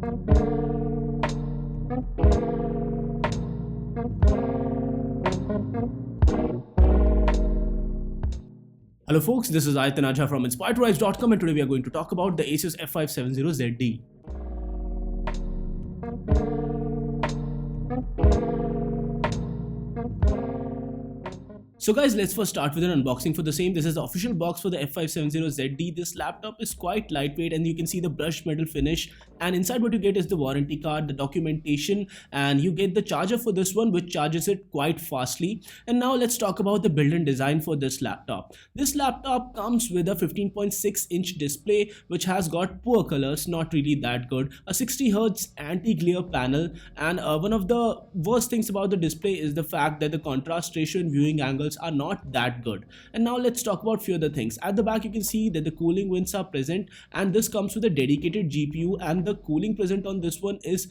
Hello folks, this is Aitanaja from inspiredtorise.com, and today we are going to talk about the ASUS F570ZD. So guys, let's first start with an unboxing for the same. This is the official box for the F570ZD. This laptop is quite lightweight and you can see the brushed metal finish, and inside what you get is the warranty card, the documentation, and you get the charger for this one, which charges it quite fastly. And now let's talk about the build and design for this laptop. This laptop comes with a 15.6-inch display which has got poor colors, not really that good, a 60Hz anti-glare panel, and one of the worst things about the display is the fact that the contrast ratio and viewing angles are not that good. And now let's talk about few other things. At the back you can see that the cooling vents are present, and this comes with a dedicated GPU, and the cooling present on this one is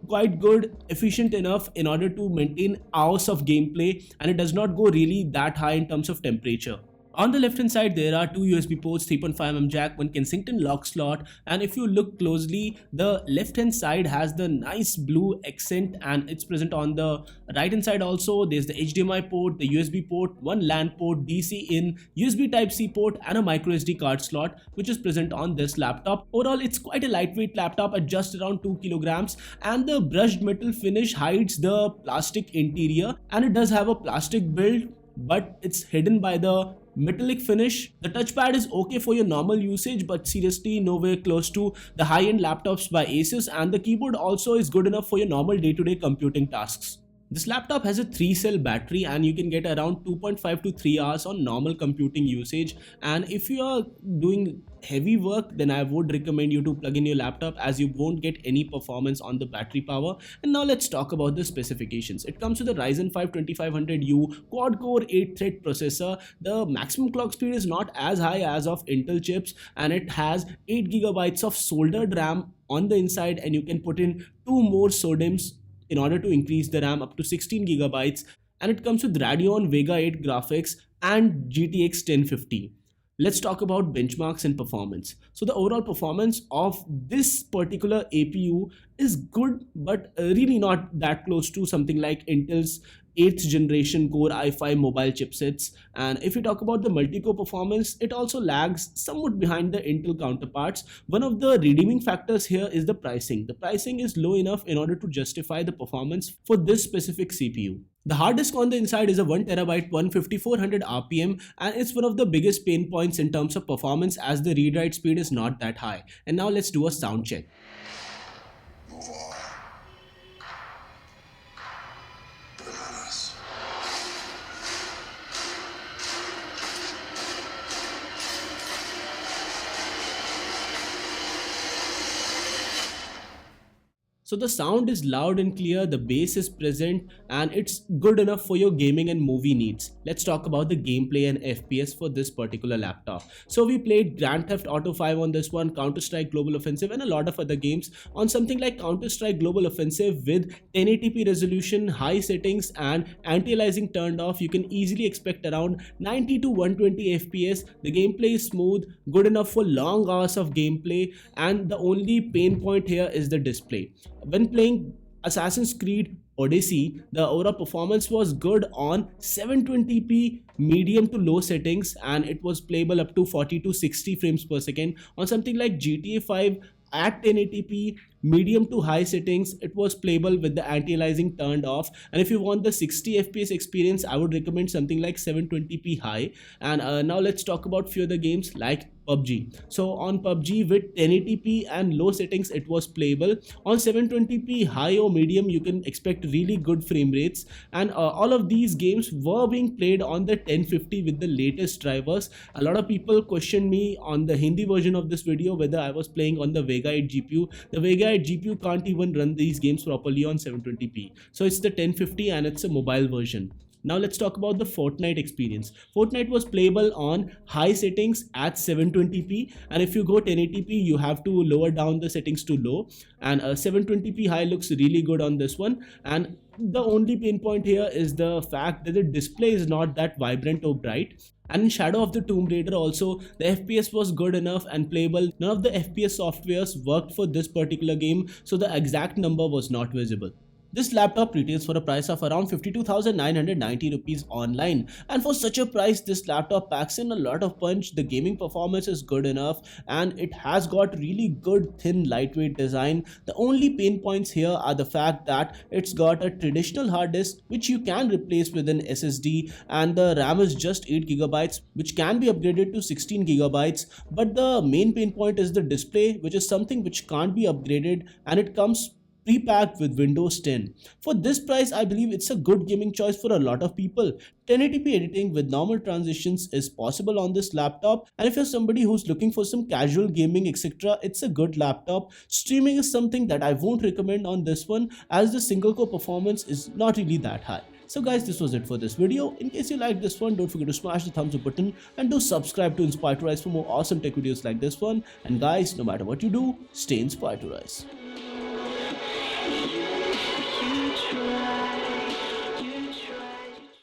quite good, efficient enough in order to maintain hours of gameplay, and it does not go really that high in terms of temperature. On the left hand side there are two USB ports, 3.5mm jack, one Kensington lock slot, and if you look closely, the left hand side has the nice blue accent and it's present on the right hand side also. There's the HDMI port, the USB port, one LAN port, DC in, USB Type-C port, and a micro SD card slot which is present on this laptop. Overall it's quite a lightweight laptop at just around 2 kilograms, and the brushed metal finish hides the plastic interior, and it does have a plastic build but it's hidden by the metallic finish. The touchpad is okay for your normal usage, but seriously nowhere close to the high-end laptops by ASUS, and the keyboard also is good enough for your normal day-to-day computing tasks. This laptop has a 3-cell battery and you can get around 2.5 to 3 hours on normal computing usage, and if you are doing heavy work then I would recommend you to plug in your laptop, as you won't get any performance on the battery power. And now let's talk about the specifications. It comes with a Ryzen 5 2500U quad-core 8-thread processor. The maximum clock speed is not as high as of Intel chips, and it has 8GB of soldered RAM on the inside, and you can put in 2 more SODIMMs in order to increase the RAM up to 16GB, and it comes with Radeon Vega 8 graphics and GTX 1050. Let's talk about benchmarks and performance. So the overall performance of this particular APU is good, but really not that close to something like Intel's 8th generation Core i5 mobile chipsets. And if we talk about the multi-core performance, it also lags somewhat behind the Intel counterparts. One of the redeeming factors here is the pricing. The pricing is low enough in order to justify the performance for this specific CPU. The hard disk on the inside is a 1TB 15400 RPM, and it's one of the biggest pain points in terms of performance, as the read-write speed is not that high. And now let's do a sound check. So the sound is loud and clear, the bass is present, and it's good enough for your gaming and movie needs. Let's talk about the gameplay and FPS for this particular laptop. So we played Grand Theft Auto 5 on this one, Counter-Strike Global Offensive, and a lot of other games. On something like Counter-Strike Global Offensive with 1080p resolution, high settings, and anti-aliasing turned off, you can easily expect around 90 to 120 FPS. The gameplay is smooth, good enough for long hours of gameplay, and the only pain point here is the display. When playing Assassin's Creed Odyssey, the overall performance was good on 720p medium to low settings, and it was playable up to 40 to 60 frames per second. On something like GTA 5 at 1080p medium to high settings, it was playable with the anti-aliasing turned off. And if you want the 60 FPS experience, I would recommend something like 720p high. And now let's talk about few other games like PUBG. So on PUBG with 1080p and low settings, it was playable. On 720p high or medium, you can expect really good frame rates, and all of these games were being played on the 1050 with the latest drivers. A lot of people questioned me on the Hindi version of this video whether I was playing on the Vega 8 GPU. The Vega 8 GPU can't even run these games properly on 720p, so it's the 1050 and it's a mobile version. Now let's talk about the Fortnite experience. Fortnite was playable on high settings at 720p, and if you go 1080p you have to lower down the settings to low, and 720p high looks really good on this one. And the only pain point here is the fact that the display is not that vibrant or bright, And in Shadow of the Tomb Raider also, the FPS was good enough and playable. None of the FPS softwares worked for this particular game, so the exact number was not visible. This laptop retails for a price of around 52,990 rupees online, and for such a price this laptop packs in a lot of punch. The gaming performance is good enough and it has got really good thin lightweight design. The only pain points here are the fact that it's got a traditional hard disk which you can replace with an SSD, and the RAM is just 8 GB which can be upgraded to 16 GB. But the main pain point is the display, which is something which can't be upgraded, and it comes pre-packed with Windows 10. For this price, I believe it's a good gaming choice for a lot of people. 1080p editing with normal transitions is possible on this laptop, and if you're somebody who's looking for some casual gaming etc, it's a good laptop. Streaming is something that I won't recommend on this one, as the single core performance is not really that high. So guys, this was it for this video. In case you liked this one, don't forget to smash the thumbs up button and do subscribe to Inspire to Rise for more awesome tech videos like this one. And guys, no matter what you do, stay inspired to rise.